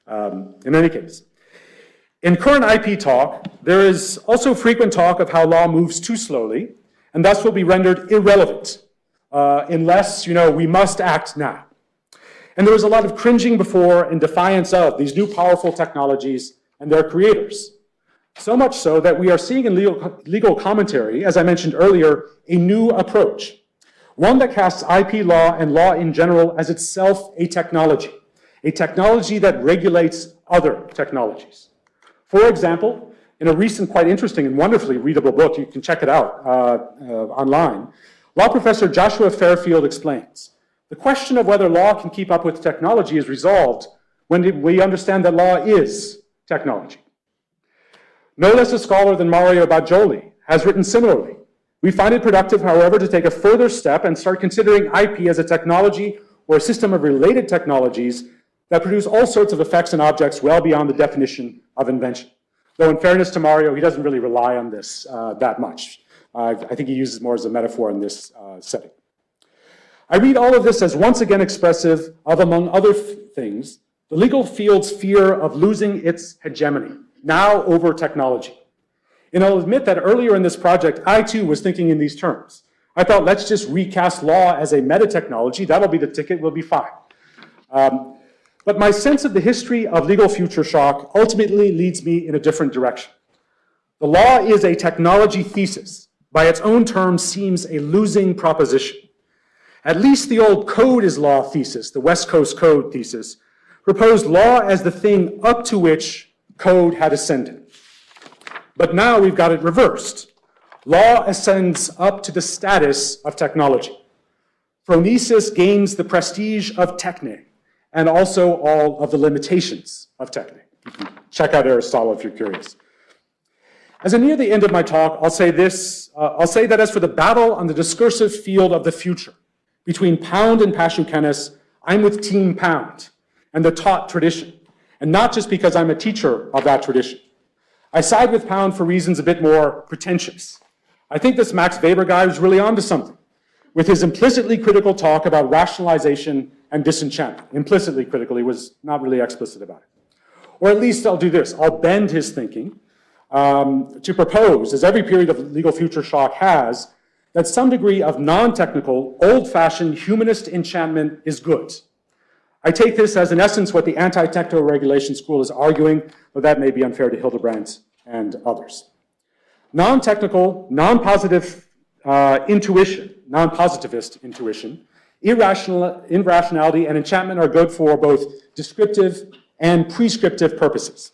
In any case, in current IP talk, there is also frequent talk of how law moves too slowly, and thus will be rendered irrelevant unless, we must act now. And there was a lot of cringing before and defiance of these new powerful technologies and their creators. So much so that we are seeing in legal commentary, as I mentioned earlier, a new approach. One that casts IP law and law in general as itself a technology that regulates other technologies. For example, in a recent, quite interesting and wonderfully readable book, you can check it out online, law professor Joshua Fairfield explains, the question of whether law can keep up with technology is resolved when we understand that law is technology. No less a scholar than Mario Bajoli has written similarly. We find it productive, however, to take a further step and start considering IP as a technology or a system of related technologies that produce all sorts of effects and objects well beyond the definition of invention. Though in fairness to Mario, he doesn't really rely on this that much. I think he uses more as a metaphor in this setting. I read all of this as once again expressive of, among other things, the legal field's fear of losing its hegemony, now over technology. And I'll admit that earlier in this project, I too was thinking in these terms. I thought, let's just recast law as a meta-technology, that'll be the ticket, we'll be fine. But my sense of the history of legal future shock ultimately leads me in a different direction. The law is a technology thesis. By its own terms, seems a losing proposition. At least the old code is law thesis, the West Coast Code thesis, proposed law as the thing up to which code had ascended. But now we've got it reversed. Law ascends up to the status of technology. Phronesis gains the prestige of techne, and also all of the limitations of techne. You can check out Aristotle if you're curious. As I near the end of my talk, I'll say that as for the battle on the discursive field of the future, between Pound and Pashukenis, I'm with Team Pound and the taught tradition, and not just because I'm a teacher of that tradition. I side with Pound for reasons a bit more pretentious. I think this Max Weber guy was really onto something with his implicitly critical talk about rationalization and disenchantment. Implicitly critical, he was not really explicit about it. Or at least I'll do this, I'll bend his thinking to propose, as every period of legal future shock has, that some degree of non-technical, old-fashioned humanist enchantment is good. I take this as, in essence, what the anti-techno regulation school is arguing, but that may be unfair to Hildebrandt and others. Non-technical, non-positive intuition, non-positivist intuition, irrationality, and enchantment are good for both descriptive and prescriptive purposes.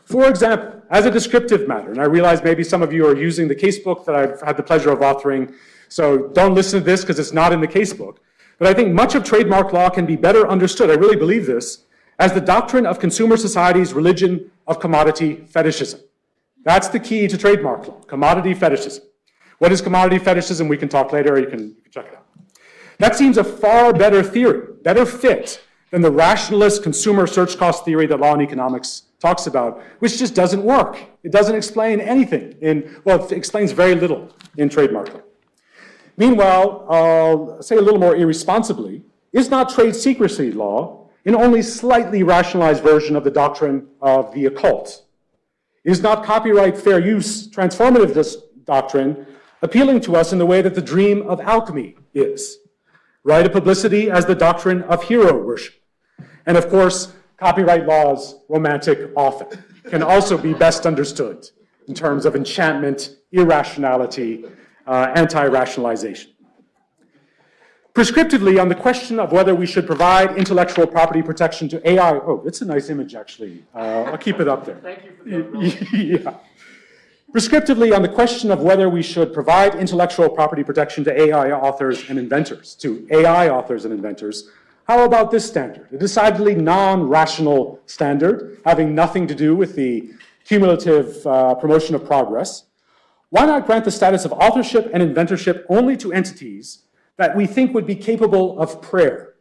For example, as a descriptive matter, and I realize maybe some of you are using the casebook that I've had the pleasure of authoring, so don't listen to this because it's not in the casebook. But I think much of trademark law can be better understood, I really believe this, as the doctrine of consumer society's religion of commodity fetishism. That's the key to trademark law, commodity fetishism. What is commodity fetishism? We can talk later, you can check it out. That seems a far better theory, better fit than the rationalist consumer search cost theory that law and economics talks about, which just doesn't work. It doesn't explain anything it explains very little in trademark law. Meanwhile, I'll say a little more irresponsibly, is not trade secrecy law an only slightly rationalized version of the doctrine of the occult? Is not copyright fair use transformative doctrine appealing to us in the way that the dream of alchemy is? Right of publicity as the doctrine of hero worship. And of course, copyright laws, romantic often, can also be best understood in terms of enchantment, irrationality, anti-rationalization. Prescriptively, on the question of whether we should provide intellectual property protection to AI, oh, it's a nice image, actually. I'll keep it up there. Thank you for that. Yeah. Prescriptively, on the question of whether we should provide intellectual property protection to AI authors and inventors, How about this standard? A decidedly non-rational standard, having nothing to do with the cumulative promotion of progress. Why not grant the status of authorship and inventorship only to entities that we think would be capable of prayer?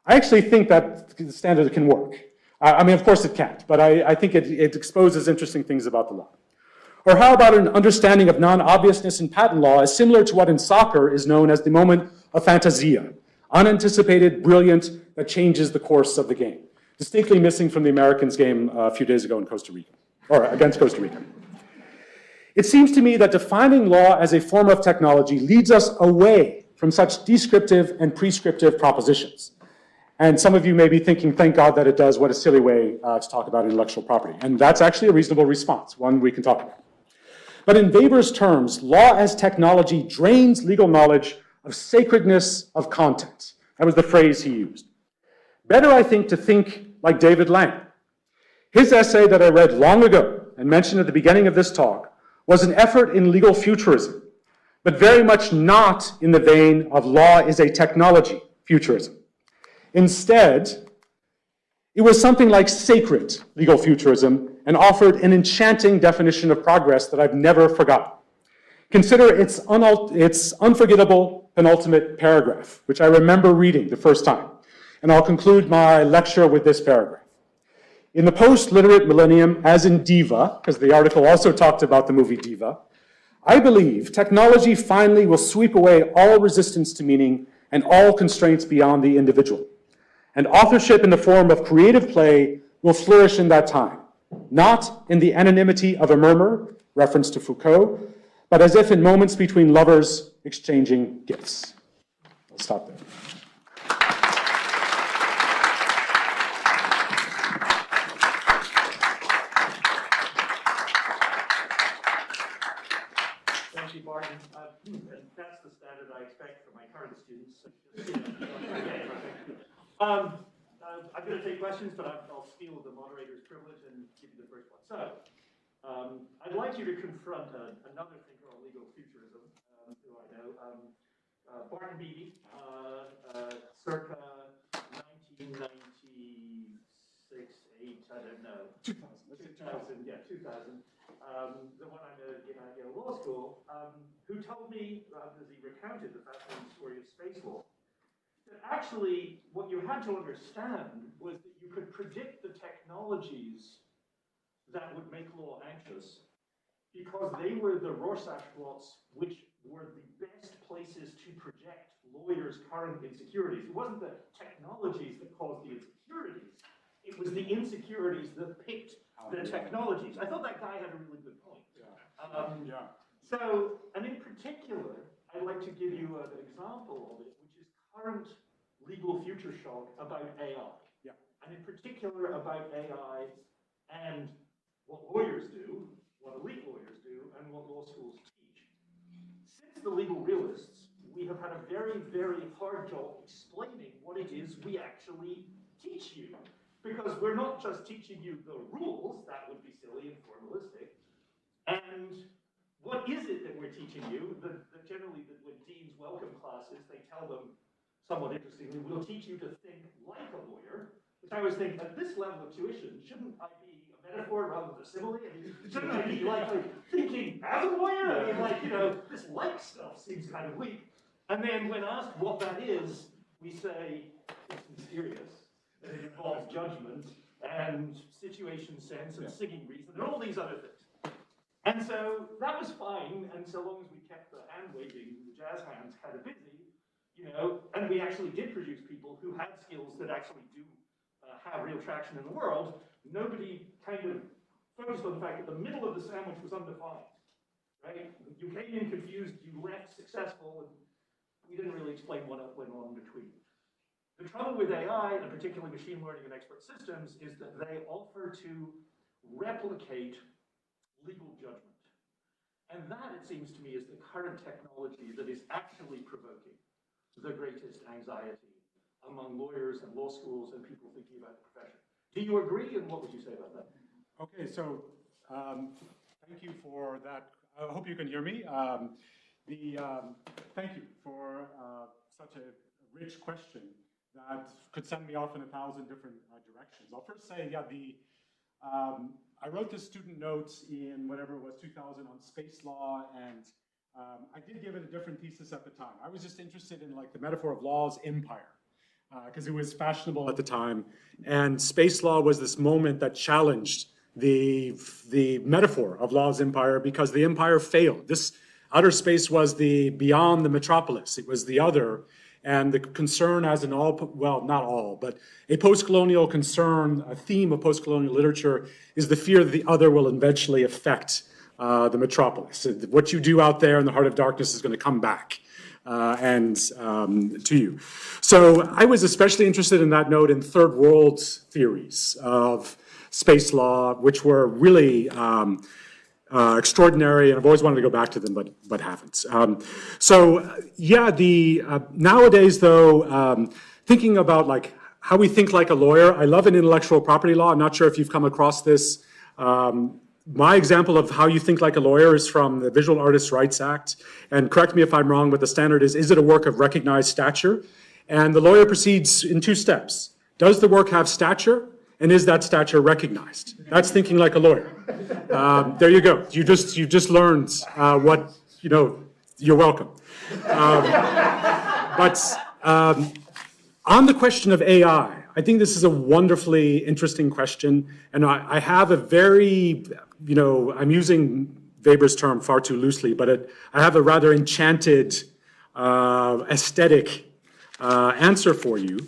I actually think that the standard can work. I mean, of course it can't, but I think it exposes interesting things about the law. Or how about an understanding of non-obviousness in patent law as similar to what in soccer is known as the moment of fantasia, unanticipated, brilliant, that changes the course of the game. Distinctly missing from the Americans' game a few days ago in Costa Rica, or against Costa Rica. It seems to me that defining law as a form of technology leads us away from such descriptive and prescriptive propositions. And some of you may be thinking, thank God that it does, what a silly way to talk about intellectual property. And that's actually a reasonable response, one we can talk about. But in Weber's terms, law as technology drains legal knowledge of sacredness of content. That was the phrase he used. Better, I think, to think like David Lang. His essay that I read long ago and mentioned at the beginning of this talk was an effort in legal futurism, but very much not in the vein of law is a technology futurism. Instead, it was something like sacred legal futurism and offered an enchanting definition of progress that I've never forgotten. Consider its unforgettable penultimate paragraph, which I remember reading the first time. And I'll conclude my lecture with this paragraph. In the post-literate millennium, as in Diva, because the article also talked about the movie Diva, I believe technology finally will sweep away all resistance to meaning and all constraints beyond the individual. And authorship in the form of creative play will flourish in that time, not in the anonymity of a murmur, reference to Foucault, but as if in moments between lovers exchanging gifts. I'll stop there. Thank you, Martin. That's the standard I expect from my current students. I'm going to take questions, but I'll steal the moderator's privilege and give you the first one. So, I'd like you to confront another thinker on legal futurism, who I know, Barton Beatty, circa 1996, 8, I don't know. 2000, yeah, 2000. The one I know at Yale Law School, who told me, as he recounted the fascinating story of space law, that actually what you had to understand was that you could predict the technologies that would make law anxious because they were the Rorschach plots which were the best places to project lawyers' current insecurities. It wasn't the technologies that caused the insecurities, it was the insecurities that picked the technologies. I thought that guy had a really good point. So, and in particular, I'd like to give you an example of it, which is current legal future shock about AI. Yeah. And in particular about AI and what lawyers do, what elite lawyers do, and what law schools teach. Since the legal realists, we have had a very, very hard job explaining what it is we actually teach you. Because we're not just teaching you the rules, that would be silly and formalistic. And what is it that we're teaching you? Generally, when deans welcome classes, they tell them, somewhat interestingly, we'll teach you to think like a lawyer. Which I always think, at this level of tuition, shouldn't I be a metaphor rather than a simile? I mean, shouldn't I be like thinking as a lawyer? I mean, like, you know, this like stuff seems kind of weak. And then when asked what that is, we say, it's mysterious. It involves judgment and situation sense and singing reason and all these other things. And so that was fine, and so long as we kept the hand waving, the jazz hands kind of busy, you know, and we actually did produce people who had skills that actually do have real traction in the world, nobody kind of focused on the fact that the middle of the sandwich was undefined, right? You came in confused, you left successful, and we didn't really explain what went on in between. The trouble with AI, and particularly machine learning and expert systems, is that they offer to replicate legal judgment. And that, it seems to me, is the current technology that is actually provoking the greatest anxiety among lawyers and law schools and people thinking about the profession. Do you agree, and what would you say about that? Okay, so thank you for that. I hope you can hear me. Thank you for such a rich question that could send me off in 1,000 different directions. I'll first say, yeah, I wrote this student note in whatever it was, 2000 on space law, and I did give it a different thesis at the time. I was just interested in like the metaphor of law's empire, because it was fashionable at the time, and space law was this moment that challenged the metaphor of law's empire because the empire failed. This outer space was the beyond the metropolis. It was the other, and the concern as an well, not all, but a post-colonial concern, a theme of post-colonial literature is the fear that the other will eventually affect the metropolis. What you do out there in the heart of darkness is going to come back to you. So I was especially interested in that note in third world theories of space law, which were really extraordinary, and I've always wanted to go back to them, but haven't. Nowadays though, thinking about like how we think like a lawyer, I love an intellectual property law. I'm not sure if you've come across this. My example of how you think like a lawyer is from the Visual Artists' Rights Act, and correct me if I'm wrong, but the standard is it a work of recognized stature? And the lawyer proceeds in 2 steps. Does the work have stature? And is that stature recognized? That's thinking like a lawyer. There you go. You just learned what, you're welcome. On the question of AI, I think this is a wonderfully interesting question. And I have a very, I'm using Weber's term far too loosely, but I have a rather enchanted aesthetic answer for you,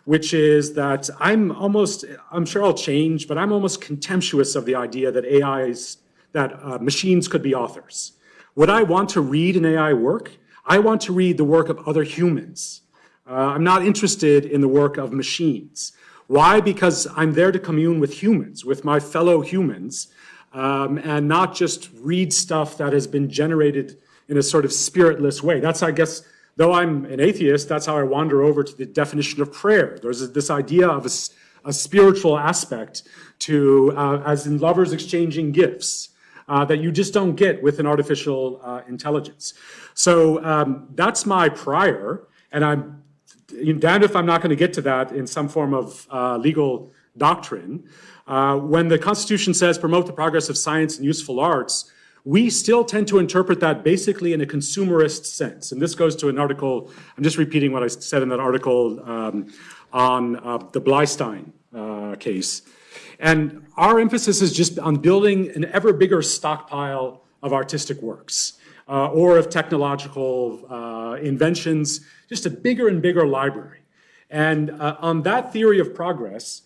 which is that I'm sure I'll change, but I'm almost contemptuous of the idea that machines could be authors. Would I want to read an AI work? I want to read the work of other humans. I'm not interested in the work of machines. Why? Because I'm there to commune with humans, with my fellow humans, and not just read stuff that has been generated in a sort of spiritless way. That's, I guess, though I'm an atheist, that's how I wander over to the definition of prayer. There's this idea of a spiritual aspect to, as in lovers exchanging gifts, that you just don't get with an artificial intelligence. So that's my prior, and I'm damned if I'm not going to get to that in some form of legal doctrine. When the Constitution says promote the progress of science and useful arts, we still tend to interpret that basically in a consumerist sense. And this goes to an article, I'm just repeating what I said in that article on the Bleistein case. And our emphasis is just on building an ever bigger stockpile of artistic works or of technological inventions, just a bigger and bigger library. And on that theory of progress,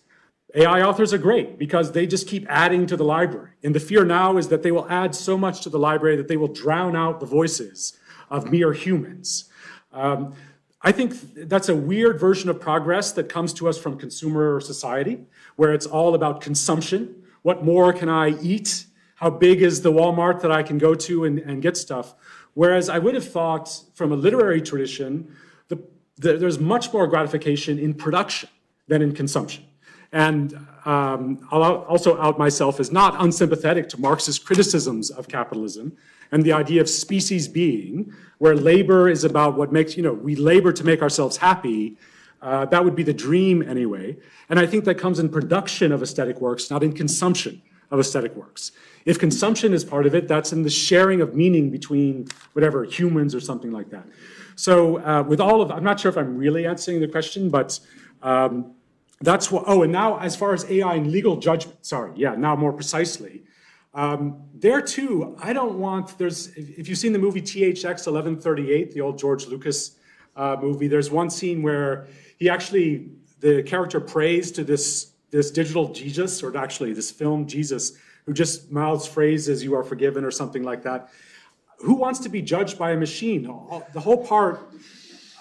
AI authors are great because they just keep adding to the library. And the fear now is that they will add so much to the library that they will drown out the voices of mere humans. I think that's a weird version of progress that comes to us from consumer society, where it's all about consumption. What more can I eat? How big is the Walmart that I can go to and get stuff? Whereas I would have thought from a literary tradition, there's much more gratification in production than in consumption. And I'll also out myself as not unsympathetic to Marxist criticisms of capitalism and the idea of species being, where labor is about what makes, we labor to make ourselves happy. That would be the dream anyway. And I think that comes in production of aesthetic works, not in consumption of aesthetic works. If consumption is part of it, that's in the sharing of meaning between whatever, humans or something like that. So with all of, I'm not sure if I'm really answering the question, but that's what, and now as far as AI and legal judgment, now more precisely, there too, I don't want, if you've seen the movie THX 1138, the old George Lucas movie, there's one scene where the character prays to this digital Jesus, or actually this film Jesus, who just mouths phrases, "you are forgiven," or something like that. Who wants to be judged by a machine? The whole part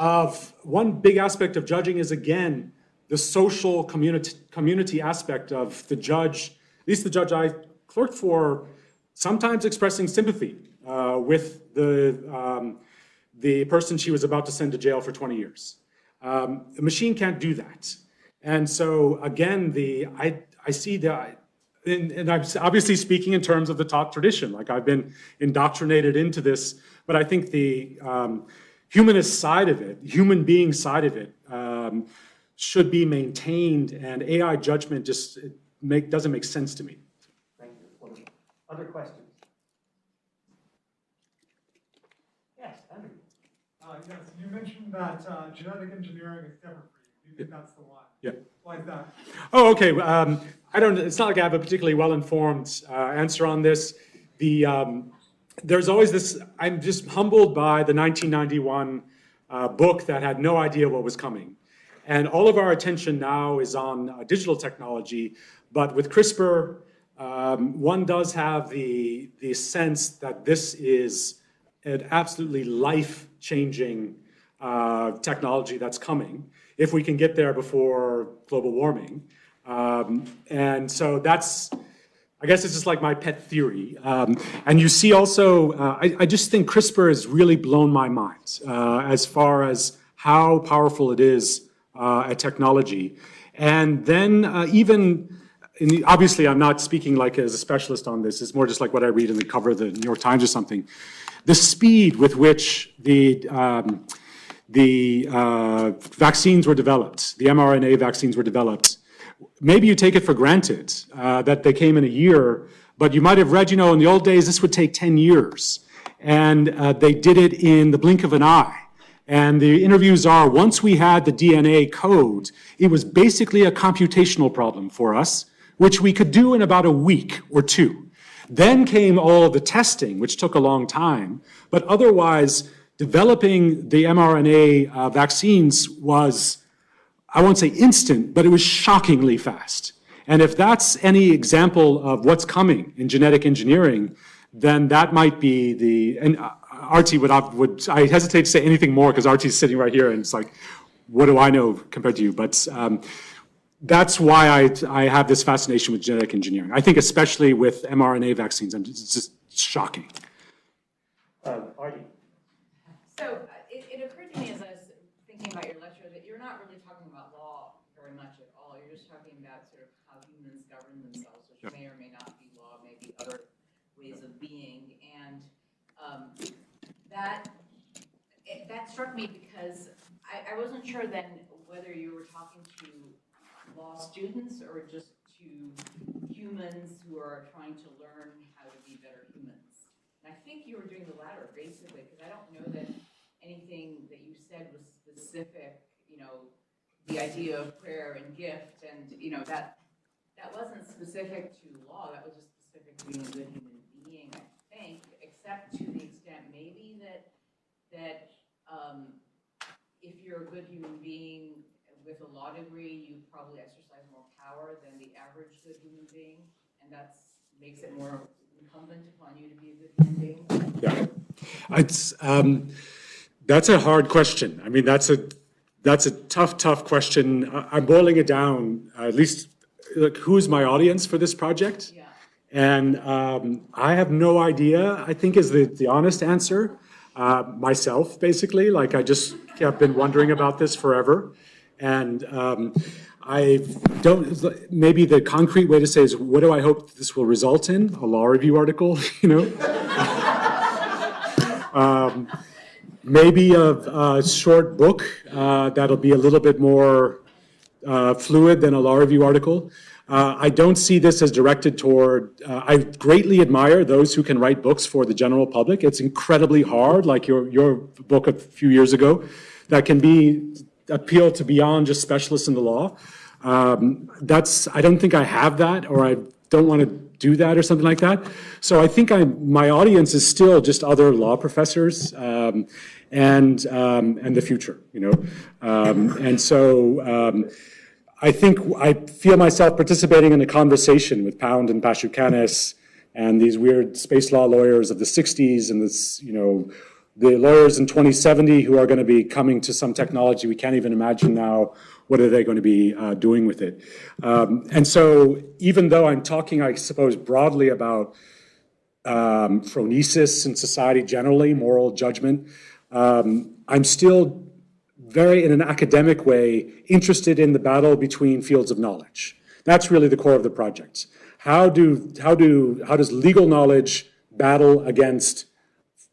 of one big aspect of judging is, again, the social community aspect of the judge, at least the judge I clerked for, sometimes expressing sympathy with the person she was about to send to jail for 20 years. A machine can't do that. And so again, I see that, and I'm obviously speaking in terms of the taught tradition, like I've been indoctrinated into this, but I think the humanist side of it, human being side of it, should be maintained, and AI judgment just doesn't make sense to me. Thank you. Other questions? Yes, Andrew. Yes, you mentioned that genetic engineering is different for you. You think that's the one? Yeah. Why is that? Oh, okay. It's not like I have a particularly well-informed answer on this. There's always this, I'm just humbled by the 1991 book that had no idea what was coming. And all of our attention now is on digital technology, but with CRISPR, one does have the sense that this is an absolutely life-changing technology that's coming, if we can get there before global warming. And so that's, I guess it's just like my pet theory. And you see also, I just think CRISPR has really blown my mind as far as how powerful it is at technology. And then obviously I'm not speaking like as a specialist on this, it's more just like what I read in the cover of the New York Times or something. The speed with which the vaccines were developed, the mRNA vaccines were developed, maybe you take it for granted that they came in a year, but you might have read, in the old days, this would take 10 years. And they did it in the blink of an eye. And the interviews are, once we had the DNA code, it was basically a computational problem for us, which we could do in about a week or two. Then came all of the testing, which took a long time. But otherwise, developing the mRNA vaccines was, I won't say instant, but it was shockingly fast. And if that's any example of what's coming in genetic engineering, then that might be and Artie I hesitate to say anything more because Artie's sitting right here and it's like, what do I know compared to you? But that's why I have this fascination with genetic engineering. I think especially with mRNA vaccines, it's just shocking. Artie. So it occurred to me as I was thinking about your lecture that you're not really talking about law very much at all. You're just talking about sort of how humans govern themselves, which may or may not be law, may be other ways of being. And that struck me because I wasn't sure then whether you were talking to law students or just to humans who are trying to learn how to be better humans. And I think you were doing the latter, basically, because I don't know that anything that you said was specific, the idea of prayer and gift, and, that wasn't specific to law, that was just specific to being a good human being, I think, except to the extent maybe that if you're a good human being with a law degree, you probably exercise more power than the average good human being, and that makes it more incumbent upon you to be a good human being? Yeah, that's a hard question. I mean, that's a tough question. I'm boiling it down, at least, who's my audience for this project? Yeah. And I have no idea, I think is the honest answer. Myself, basically, like I just have been wondering about this forever. And I don't, maybe the concrete way to say is, what do I hope this will result in? A law review article, maybe a short book that'll be a little bit more fluid than a law review article. I don't see this as directed toward, I greatly admire those who can write books for the general public. It's incredibly hard, like your book a few years ago, that can appeal to beyond just specialists in the law. I don't think I have that, or I don't want to do that or something like that. So I think my audience is still just other law professors and the future, and so I think I feel myself participating in a conversation with Pound and Pashukanis and these weird space law lawyers of the 60s and this, the lawyers in 2070 who are going to be coming to some technology we can't even imagine now. What are they going to be doing with it? And so even though I'm talking, I suppose, broadly about phronesis in society generally, moral judgment, I'm still very, in an academic way, interested in the battle between fields of knowledge. That's really the core of the project. How does legal knowledge battle against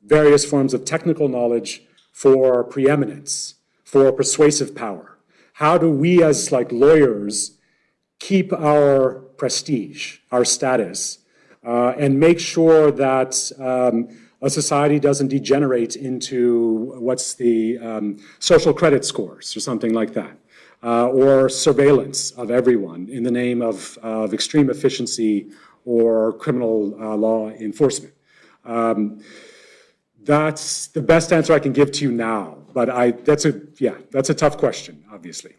various forms of technical knowledge for preeminence, for persuasive power? how do we as like lawyers keep our prestige, our status, and make sure that a society doesn't degenerate into what's the social credit scores or something like that, or surveillance of everyone in the name of extreme efficiency or criminal law enforcement. That's the best answer I can give to you now, but that's a tough question, obviously.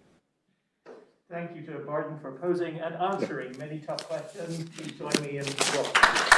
Thank you to Barton for posing and answering many tough questions. Please join me in welcoming.